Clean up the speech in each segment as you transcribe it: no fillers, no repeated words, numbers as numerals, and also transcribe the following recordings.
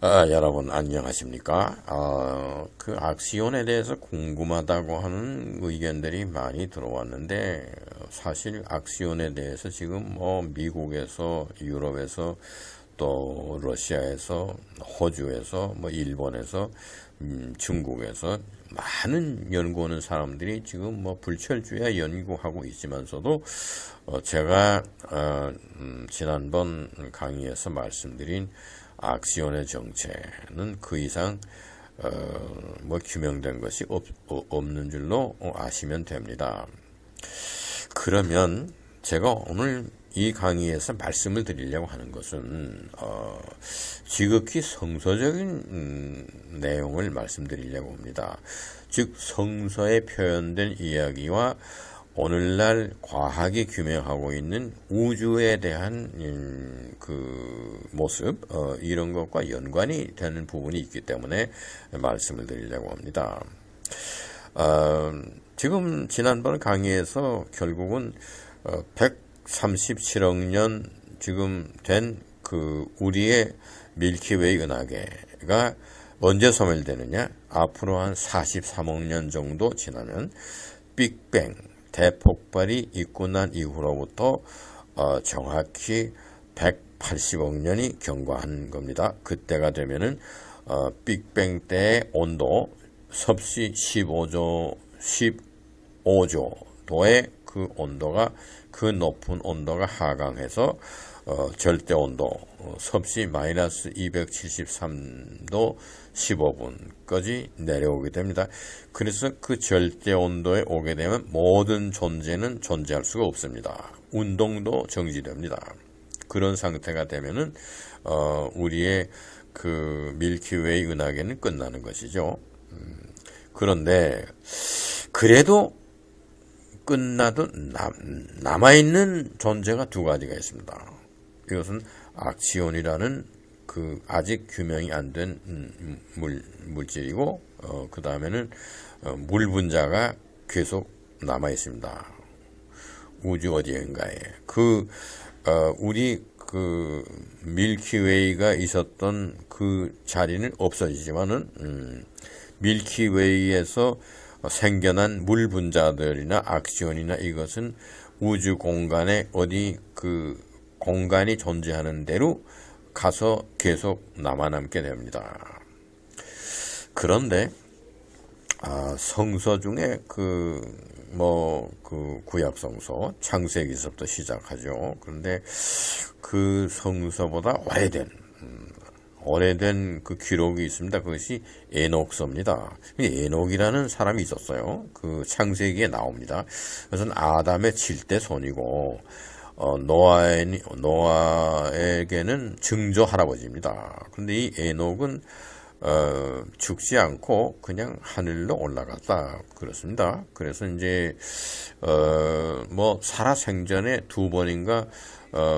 여러분 안녕하십니까? 그 악시온에 대해서 궁금하다고 하는 의견들이 많이 들어왔는데 사실 악시온에 대해서 지금 미국에서, 유럽에서, 또 러시아에서, 호주에서, 일본에서, 중국에서 많은 연구하는 사람들이 지금 불철주야 연구하고 있지만서도 제가 지난번 강의에서 말씀드린 악시온의 정체는 그 이상 규명된 것이 없는 줄로 아시면 됩니다. 그러면 제가 오늘 이 강의에서 말씀을 드리려고 하는 것은 지극히 성서적인 내용을 말씀드리려고 합니다. 즉 성서에 표현된 이야기와 오늘날 과학이 규명하고 있는 우주에 대한 그 모습, 이런 것과 연관이 되는 부분이 있기 때문에 말씀을 드리려고 합니다. 지금 지난번 강의에서 결국은 137억 년 지금 된 그 우리의 밀키웨이 은하계가 언제 소멸되느냐? 앞으로 한 43억 년 정도 지나면 빅뱅 대폭발이 있고 난 이후로부터 정확히 180억 년이 경과한 겁니다. 그때가 되면은 빅뱅 때의 온도 섭씨 15조도의 그 온도가, 그 높은 온도가 하강해서 절대 온도 섭씨 마이너스 273도 15분까지 내려오게 됩니다. 그래서 그 절대 온도에 오게 되면 모든 존재는 존재할 수가 없습니다. 운동도 정지됩니다. 그런 상태가 되면은 우리의 그 밀키웨이 은하계는 끝나는 것이죠. 그런데 그래도 끝나도 남아있는 존재가 두 가지가 있습니다. 이것은 악시온이라는 그 아직 규명이 안 된 물질이고, 그 다음에는 물 분자가 계속 남아 있습니다. 우주 어디인가에 우리 그 밀키웨이가 있었던 그 자리는 없어지지만은 밀키웨이에서 생겨난 물 분자들이나 악시온이나 이것은 우주 공간에 어디 그 공간이 존재하는 대로 가서 계속 남아남게 됩니다. 그런데 성서 중에 그 구약 성서 창세기서부터 시작하죠. 그런데 그 성서보다 오래된 그 기록이 있습니다. 그것이 에녹서입니다. 에녹이라는 사람이 있었어요. 그 창세기에 나옵니다. 그것은 아담의 7대 손이고 노아에게는 증조 할아버지입니다. 그런데 이 에녹은 죽지 않고 그냥 하늘로 올라갔다 그렇습니다. 그래서 이제 살아생전에 두 번인가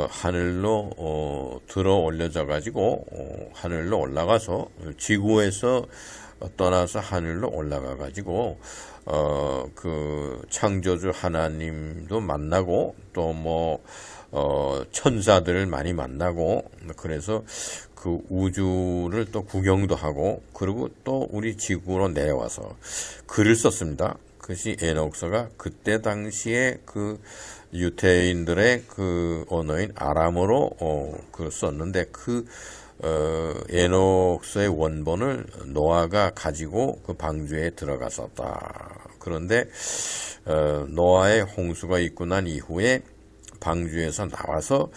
하늘로 들어 올려져 가지고 하늘로 올라가서 지구에서 떠나서 하늘로 올라가 가지고 그 창조주 하나님도 만나고 또 천사들을 많이 만나고, 그래서 그 우주를 또 구경도 하고, 그리고 또 우리 지구로 내려와서 글을 썼습니다. 그것이 에녹서가 그때 당시에 그 유태인들의 그 언어인 아람어로 글을 썼는데, 그 에녹서의 원본을 노아가 가지고 그 방주에 들어갔었다. 그런데 노아의 홍수가 있고 난 이후에 방주에서 나와서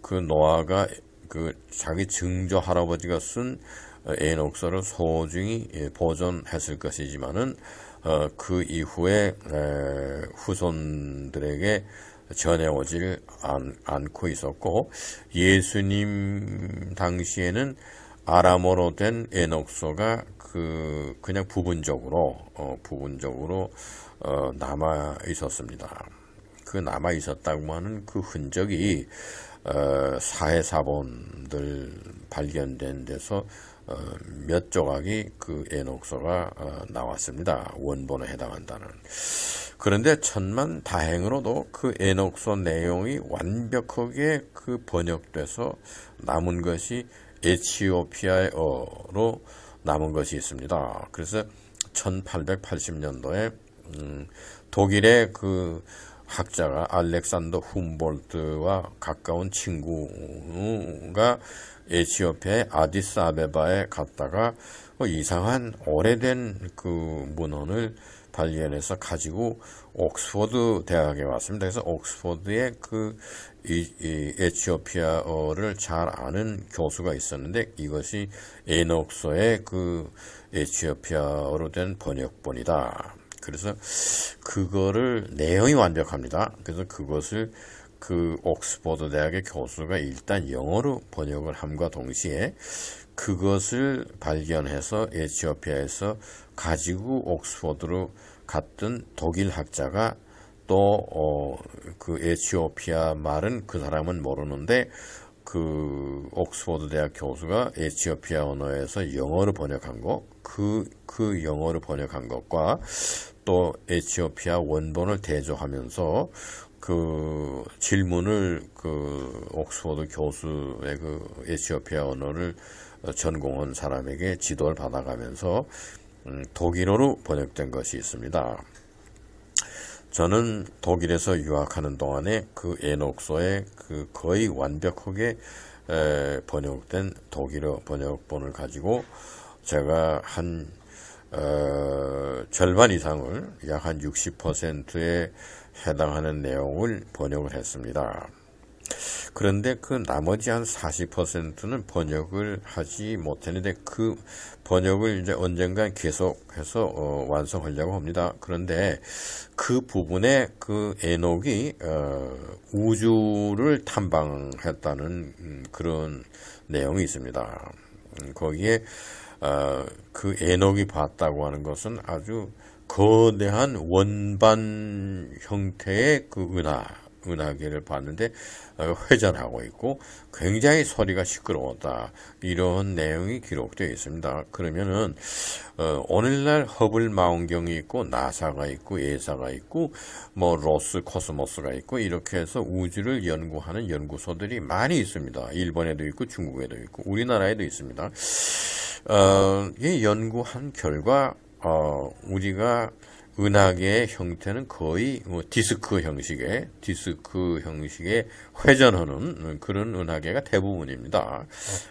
그 노아가 그 자기 증조 할아버지가 쓴 에녹서를 소중히 보존했을 것이지만은 그 이후에 후손들에게 전해오질 않고 있었고, 예수님 당시에는 아람어로 된 에녹서가 그냥 부분적으로 남아 있었습니다. 그 남아 있었다고 하는 그 흔적이 사해사본들 발견된 데서 몇 조각이 그 에녹서가 나왔습니다. 원본에 해당한다는. 그런데 천만 다행으로도 그 에녹서 내용이 완벽하게 그 번역돼서 남은 것이 에티오피아어로 남은 것이 있습니다. 그래서 1880년도에 독일의 그 학자가 알렉산더 훔볼트와 가까운 친구가 에티오피아의 아디스아베바에 갔다가 이상한 오래된 그 문헌을 발견해서 가지고 옥스퍼드 대학에 왔습니다. 그래서 옥스퍼드에 그 에티오피아어를 잘 아는 교수가 있었는데 이것이 에녹서의 그 에티오피아어로 된 번역본이다. 그래서 그거를 내용이 완벽합니다. 그래서 그것을 그 옥스퍼드 대학의 교수가 일단 영어로 번역을 함과 동시에 그것을 발견해서 에티오피아에서 가지고 옥스퍼드로 갔던 독일 학자가 또 그 에티오피아 말은 그 사람은 모르는데 그 옥스퍼드 대학 교수가 에티오피아 언어에서 영어로 번역한 거, 그 영어로 번역한 것과 또 에티오피아 원본을 대조하면서 그 질문을 그 옥스퍼드 교수의 그 에티오피아 언어를 전공한 사람에게 지도를 받아가면서 독일어로 번역된 것이 있습니다. 저는 독일에서 유학하는 동안에 그 에녹서의 그 거의 완벽하게 번역된 독일어 번역본을 가지고 제가 한 절반 이상을 약 한 60%에 해당하는 내용을 번역을 했습니다. 그런데 그 나머지 한 40%는 번역을 하지 못했는데 그 번역을 이제 언젠가 계속해서 완성하려고 합니다. 그런데 그 부분에 그 에녹이 우주를 탐방했다는 그런 내용이 있습니다. 거기에 그 에녹이 봤다고 하는 것은 아주 거대한 원반 형태의 그 은하계를 봤는데 회전하고 있고 굉장히 소리가 시끄러웠다. 이런 내용이 기록되어 있습니다. 그러면은 오늘날 허블 망원경이 있고 나사가 있고 에사가 있고 뭐 로스 코스모스가 있고 이렇게 해서 우주를 연구하는 연구소들이 많이 있습니다. 일본에도 있고 중국에도 있고 우리나라에도 있습니다. 이 연구한 결과 우리가 은하계의 형태는 거의 디스크 형식의 회전하는 그런 은하계가 대부분입니다.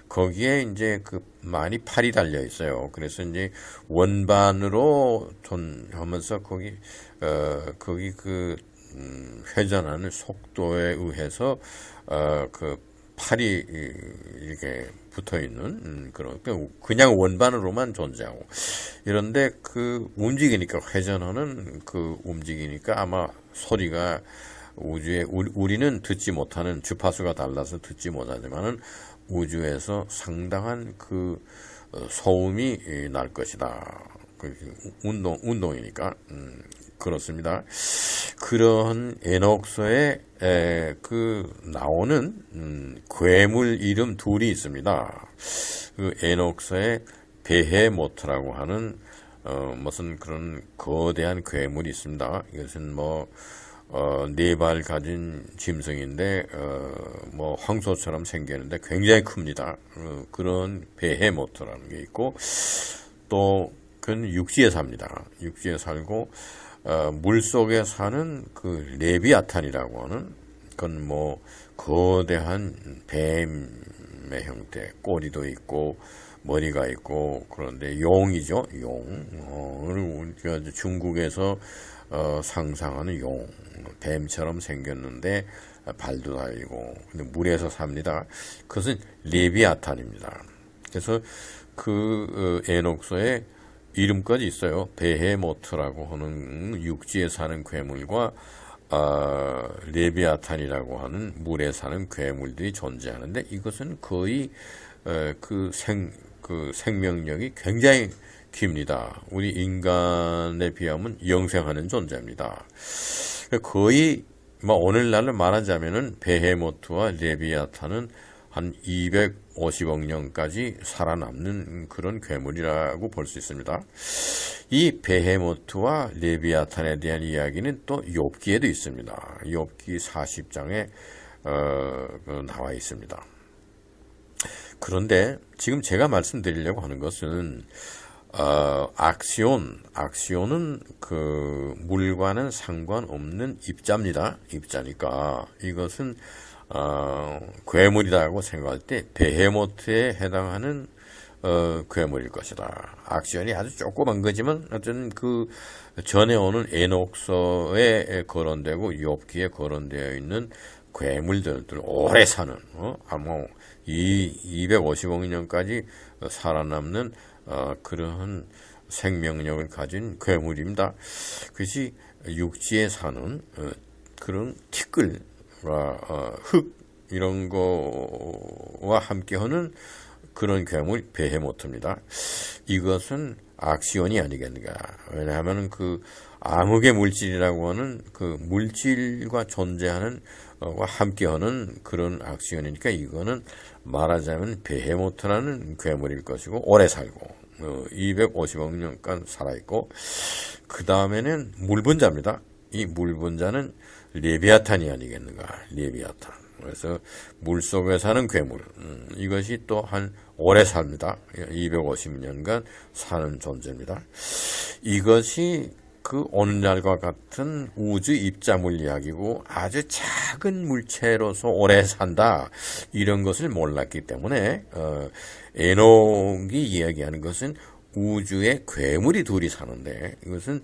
거기에 이제 그 많이 팔이 달려 있어요. 그래서 이제 원반으로 하면서 거기 그 회전하는 속도에 의해서 그 팔이 이렇게 붙어 있는 그런 그냥 원반으로만 존재하고 이런데 그 움직이니까 회전하는 그 움직이니까 아마 소리가 우주에 우리는 듣지 못하는 주파수가 달라서 듣지 못하지만은 우주에서 상당한 그 소음이 날 것이다. 운동이니까 그렇습니다. 그런 에녹서에 그 나오는 괴물 이름 둘이 있습니다. 그 에녹서에 베헤모트라고 하는 무슨 그런 거대한 괴물이 있습니다. 이것은 뭐 네 발 가진 짐승인데 뭐 황소처럼 생겼는데 굉장히 큽니다. 그런 베헤모트라는 게 있고 또 그건 육지에 삽니다. 육지에 살고 물 속에 사는 그 레비아탄이라고 하는 그건 뭐 거대한 뱀의 형태, 꼬리도 있고 머리가 있고 그런데 용이죠, 용. 우리가 중국에서 상상하는 용, 뱀처럼 생겼는데 발도 달리고 근데 물에서 삽니다. 그것은 레비아탄입니다. 그래서 그 에녹서에 이름까지 있어요. 베헤모트라고 하는 육지에 사는 괴물과 레비아탄이라고 하는 물에 사는 괴물들이 존재하는데 이것은 거의 그 생명력이 굉장히 깁니다. 우리 인간에 비하면 영생하는 존재입니다. 거의 뭐 오늘날로 말하자면은 베헤모트와 레비아탄은 한 250억 년까지 살아남는 그런 괴물이라고 볼 수 있습니다. 이 베헤모트와 레비아탄에 대한 이야기는 또 욥기에도 있습니다. 욥기 40장에 나와 있습니다. 그런데 지금 제가 말씀드리려고 하는 것은 악시온은 그 물과는 상관없는 입자입니다. 입자니까 이것은 괴물이라고 생각할 때 베헤모트에 해당하는 괴물일 것이다. 악시온이 아주 조그만 거지만 어쨌든 그 전에 오는 에녹서에 거론되고 욥기에 거론되어 있는 괴물들 오래 사는 아마 250억 년까지 살아남는 그러한 생명력을 가진 괴물입니다. 그것이 육지에 사는 그런 티끌과 흙 이런 거와 함께하는 그런 괴물 베헤모트입니다. 이것은 악시온이 아니겠는가? 왜냐하면 그 암흑의 물질이라고 하는 그 물질과 존재하는 와 함께하는 그런 악시온이니까 이거는 말하자면 베헤모트라는 괴물일 것이고 오래 살고 250억 년간 살아있고 그 다음에는 물분자입니다. 이 물분자는 레비아탄이 아니겠는가? 레비아탄. 그래서 물속에 사는 괴물. 이것이 또한 오래 삽니다. 250년간 사는 존재입니다. 이것이 그 오늘날과 같은 우주 입자 물리학이고 아주 작은 물체로서 오래 산다 이런 것을 몰랐기 때문에 에녹이 이야기하는 것은 우주에 괴물이 둘이 사는데 이것은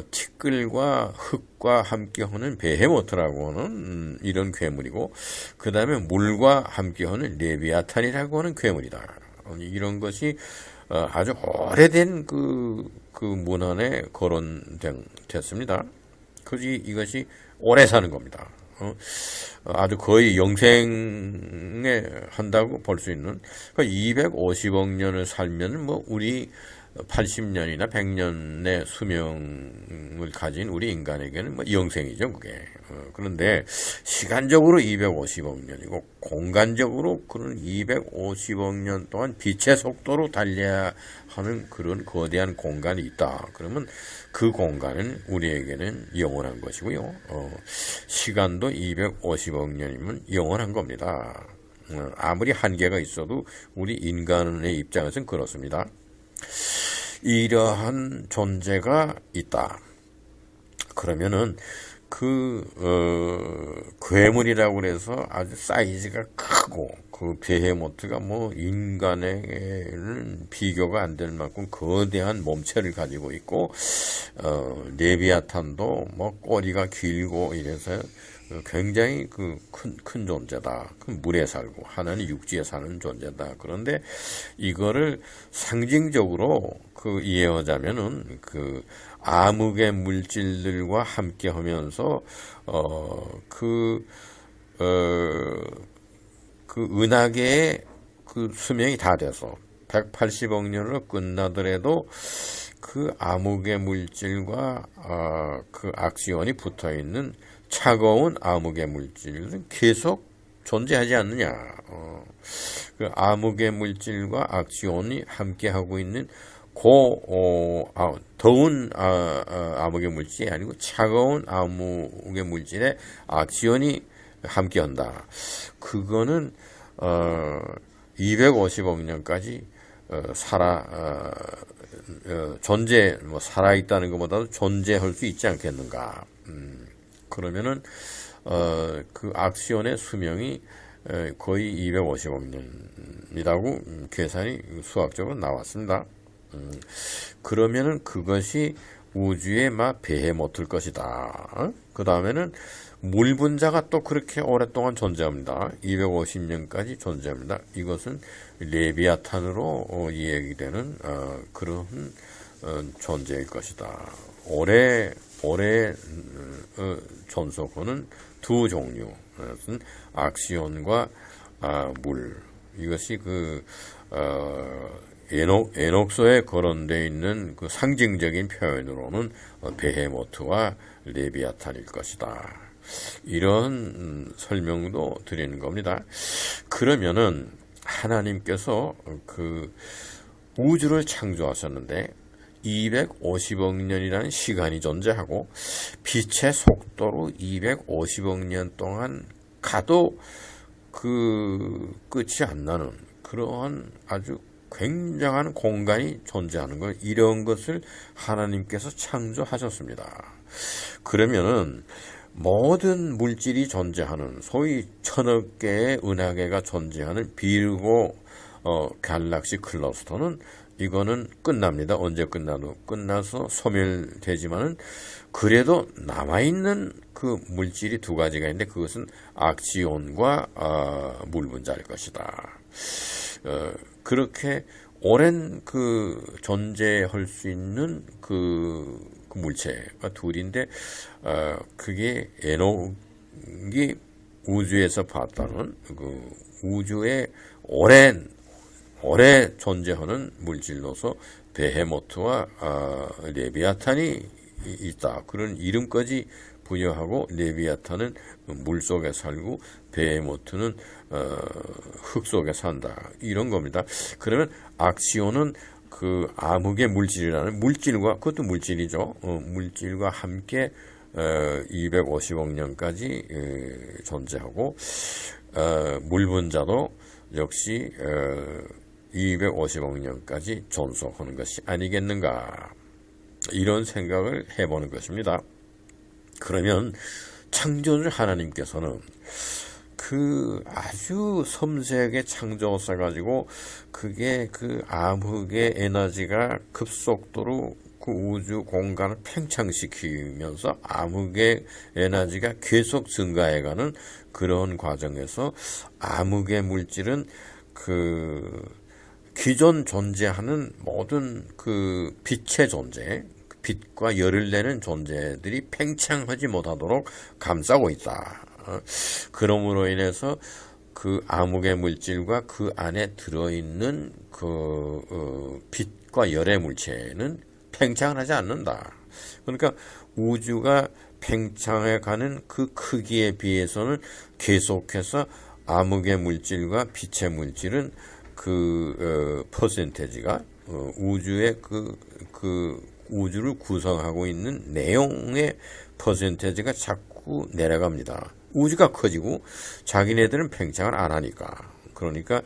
티끌과 흙과 함께하는 베헤모트라고 하는 이런 괴물이고 그 다음에 물과 함께하는 레비아탄이라고 하는 괴물이다. 이런 것이 아주 오래된 그 문헌에 거론됐습니다. 그지 이것이 오래 사는 겁니다. 아주 거의 영생에 한다고 볼 수 있는 250억 년을 살면 뭐 우리 80년이나 100년의 수명을 가진 우리 인간에게는 뭐 영생이죠, 그게. 그런데 시간적으로 250억 년이고 공간적으로 그런 250억 년 동안 빛의 속도로 달려야 하는 그런 거대한 공간이 있다. 그러면 그 공간은 우리에게는 영원한 것이고요. 시간도 250억 년이면 영원한 겁니다. 아무리 한계가 있어도 우리 인간의 입장에서는 그렇습니다. 이러한 존재가 있다. 그러면은 괴물이라고 그래서 아주 사이즈가 크고 그 베헤모트가 뭐 인간에게는 비교가 안 될 만큼 거대한 몸체를 가지고 있고 레비아탄도 뭐 꼬리가 길고 이래서 굉장히 큰 존재다. 물에 살고 하나는 육지에 사는 존재다. 그런데 이거를 상징적으로 이해하자면은 암흑의 물질들과 함께 하면서 은하계의 수명이 다 돼서 180억 년으로 끝나더라도 그 암흑의 물질과 그 악시온이 붙어 있는 차가운 암흑의 물질은 계속 존재하지 않느냐. 그 암흑의 물질과 악시온이 함께하고 있는 더운 암흑의 물질이 아니고 차가운 암흑의 물질에 악시온이 함께한다. 그거는 250억 년까지 살아있다는 것보다도 존재할 수 있지 않겠는가. 그러면은 그 악시온의 수명이 거의 250억 년이라고 계산이 수학적으로 나왔습니다. 그러면은 그것이 우주의 베헤모트일 것이다. 그 다음에는 물분자가 또 그렇게 오랫동안 존재합니다. 250년까지 존재합니다. 이것은 레비아탄으로 이야기되는 그런 존재일 것이다. 올해 존속어는 두 종류, 악시온과 물. 이것이 에녹서에 거론되어 있는 상징적인 표현으로는 베헤모트와 레비아탄일 것이다. 이런 설명도 드리는 겁니다. 그러면은 하나님께서 우주를 창조하셨는데 250억 년이라는 시간이 존재하고 빛의 속도로 250억 년 동안 가도 끝이 안 나는 그러한 아주 굉장한 공간이 존재하는 것, 이런 것을 하나님께서 창조하셨습니다. 그러면은 모든 물질이 존재하는, 소위 1000억 개의 은하계가 존재하는 비르고 갈락시 클러스터는 이거는 끝납니다. 언제 끝나서 소멸되지만은 그래도 남아있는 그 물질이 두 가지가 있는데, 그것은 악시온과 물분자일 것이다. 그렇게 오랜 그 존재할 수 있는 그 물체가 둘인데, 그게 에녹이 우주에서 봤다는 그 우주의 오래 존재하는 물질로서 베헤모트와 레비아탄이 있다. 그런 이름까지 부여하고, 레비아탄은 물속에 살고 베헤모트는 흙 속에 산다. 이런 겁니다. 그러면 악시온은 그 암흑의 물질이라는 물질과, 그것도 물질이죠. 물질과 함께 250억 년까지 존재하고, 물분자도 역시 250억 년까지 존속하는 것이 아니겠는가, 이런 생각을 해보는 것입니다. 그러면 창조주 하나님께서는 그 아주 섬세하게 창조하셔가지고, 그게 그 암흑의 에너지가 급속도로 그 우주 공간을 팽창시키면서 암흑의 에너지가 계속 증가해가는 그런 과정에서, 암흑의 물질은 그 기존 존재하는 모든 그 빛의 존재, 빛과 열을 내는 존재들이 팽창하지 못하도록 감싸고 있다. 그러므로 인해서 그 암흑의 물질과 그 안에 들어있는 그 빛과 열의 물체는 팽창을 하지 않는다. 그러니까 우주가 팽창해가는 그 크기에 비해서는 계속해서 암흑의 물질과 빛의 물질은 그 퍼센테이지가 우주의 그 우주를 구성하고 있는 내용의 퍼센테이지가 자꾸 내려갑니다. 우주가 커지고 자기네들은 팽창을 안 하니까. 그러니까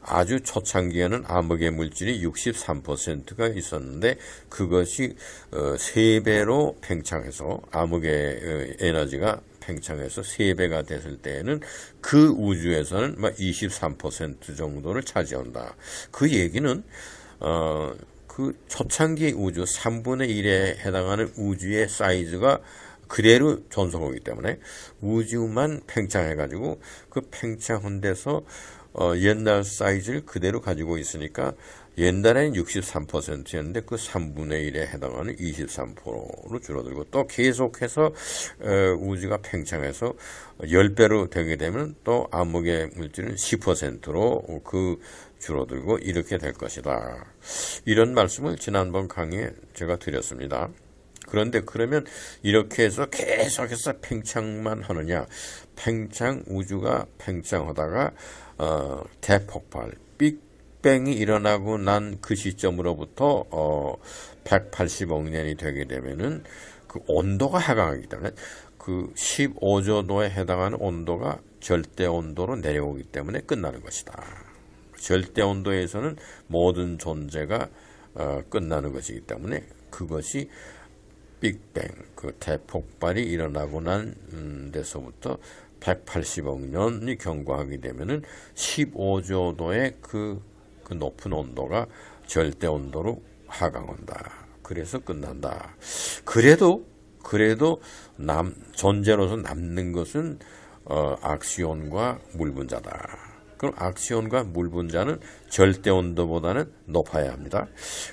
아주 초창기에는 암흑의 물질이 63%가 있었는데, 그것이 3배로 팽창해서, 암흑의 에너지가 팽창해서 3배가 됐을 때에는 그 우주에서는 23% 정도를 차지한다. 그 얘기는 그 초창기 우주 3분의 1에 해당하는 우주의 사이즈가 그대로 존속하기 때문에, 우주만 팽창해가지고 그 팽창한 데서 옛날 사이즈를 그대로 가지고 있으니까, 옛날에는 63%였는데 그 3분의 1에 해당하는 23%로 줄어들고, 또 계속해서 우주가 팽창해서 10배로 되게 되면 또 암흑의 물질은 10%로 그 줄어들고 이렇게 될 것이다. 이런 말씀을 지난번 강의에 제가 드렸습니다. 그런데 그러면 이렇게 해서 계속해서 팽창만 하느냐? 우주가 팽창하다가 대폭발, 빅뱅이 일어나고 난 그 시점으로부터 180억 년이 되게 되면은 그 온도가 하강하기 때문에, 그 15조 도에 해당하는 온도가 절대 온도로 내려오기 때문에 끝나는 것이다. 절대 온도에서는 모든 존재가 끝나는 것이기 때문에, 그것이 빅뱅, 그 대폭발이 일어나고 난 데서부터 180억 년이 경과하게 되면은 15조 도의 그 높은 온도가 절대 온도로 하강한다. 그래서 끝난다. 그래도 존재로서 남는 것은 악시온과 물분자다. 그럼 악시온과 물분자는 절대 온도보다는 높아야 합니다.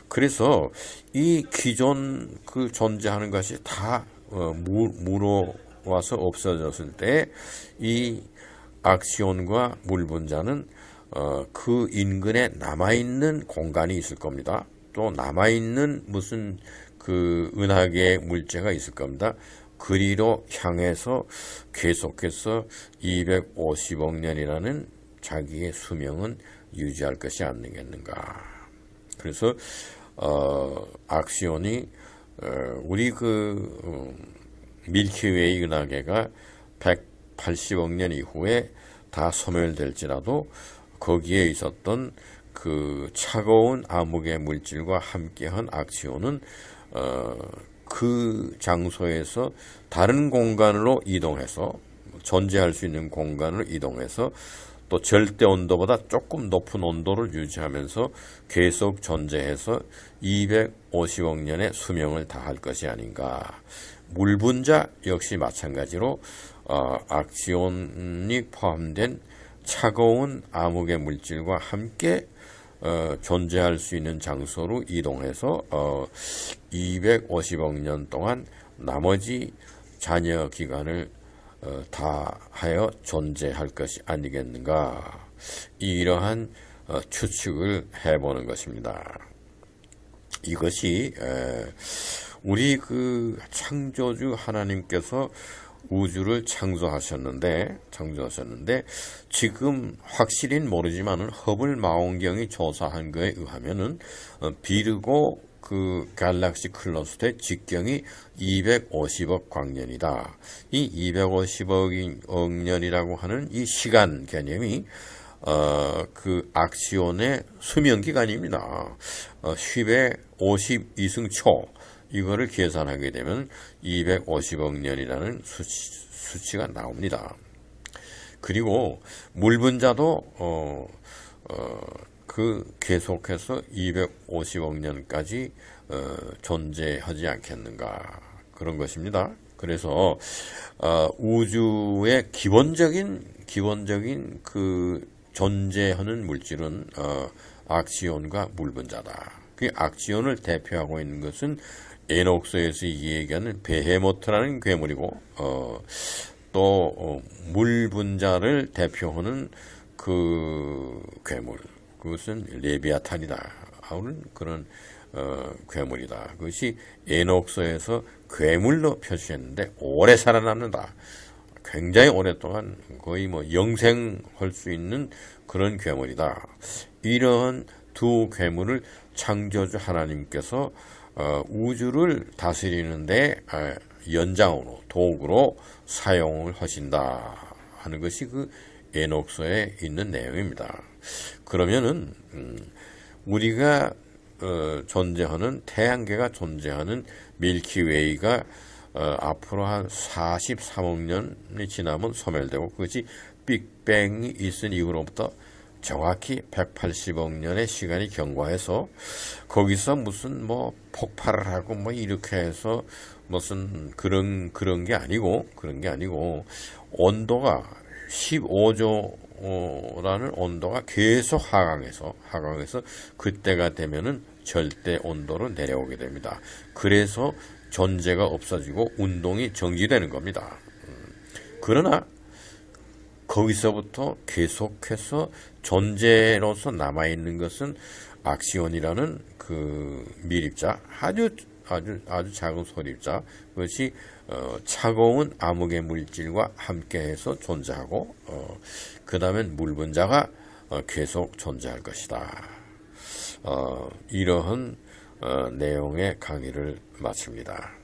그래서 이 기존 그 존재하는 것이 다 무로 와서 없어졌을 때, 이 악시온과 물분자는 그 인근에 남아있는 공간이 있을 겁니다. 또 남아있는 무슨 그 은하계 물체가 있을 겁니다. 그리로 향해서 계속해서 250억 년이라는 자기의 수명은 유지할 것이 아니겠는가. 그래서 악시온이 우리 그 밀키웨이 은하계가 180억 년 이후에 다 소멸될지라도, 거기에 있었던 그 차가운 암흑의 물질과 함께한 악시온은 그 장소에서 다른 공간으로 이동해서 존재할 수 있는 공간으로 이동해서 또 절대 온도보다 조금 높은 온도를 유지하면서 계속 존재해서 250억 년의 수명을 다할 것이 아닌가. 물 분자 역시 마찬가지로 악시온이 포함된 차가운 암흑의 물질과 함께 존재할 수 있는 장소로 이동해서 250억 년 동안 나머지 잔여 기간을 다하여 존재할 것이 아니겠는가. 이러한 추측을 해보는 것입니다. 이것이 우리 그 창조주 하나님께서 우주를 창조하셨는데 지금 확실히는 모르지만은 허블 망원경이 조사한 거에 의하면은 비르고 그 갤럭시 클러스터의 직경이 250억 광년이다. 이 250억 년이라고 하는 이 시간 개념이 그 악시온의 수명 기간입니다. 10의 52승초 이거를 계산하게 되면 250억 년이라는 수치가 나옵니다. 그리고 물 분자도 그 계속해서 250억 년까지 존재하지 않겠는가 그런 것입니다. 그래서 우주의 기본적인 그 존재하는 물질은 악시온과 물 분자다. 그 악시온을 대표하고 있는 것은 에녹서에서 얘기하는 베헤모트라는 괴물이고 또 물 분자를 대표하는 그 괴물 그것은 레비아탄이다 하는 그런 괴물이다. 그것이 에녹서에서 괴물로 표시했는데 오래 살아남는다. 굉장히 오랫동안 거의 뭐 영생할 수 있는 그런 괴물이다. 이러한 두 괴물을 창조주 하나님께서 우주를 다스리는데 연장으로 도구로 사용을 하신다 하는 것이 그 에녹서에 있는 내용입니다. 그러면은 우리가 존재하는 태양계가 존재하는 밀키웨이가 앞으로 한 43억 년이 지나면 소멸되고 그것이 빅뱅이 있은 이후로부터 정확히 180억 년의 시간이 경과해서 거기서 무슨 뭐 폭발을 하고 뭐 이렇게 해서 무슨 그런 게 아니고 온도가 15조라는 온도가 계속 하강해서 그때가 되면은 절대 온도로 내려오게 됩니다. 그래서 존재가 없어지고 운동이 정지되는 겁니다. 그러나 거기서부터 계속해서 존재로서 남아있는 것은 악시온이라는 그 밀입자, 아주 작은 소립자, 그것이 차가운 암흑의 물질과 함께해서 존재하고 그 다음엔 물 분자가 계속 존재할 것이다. 이러한 내용의 강의를 마칩니다.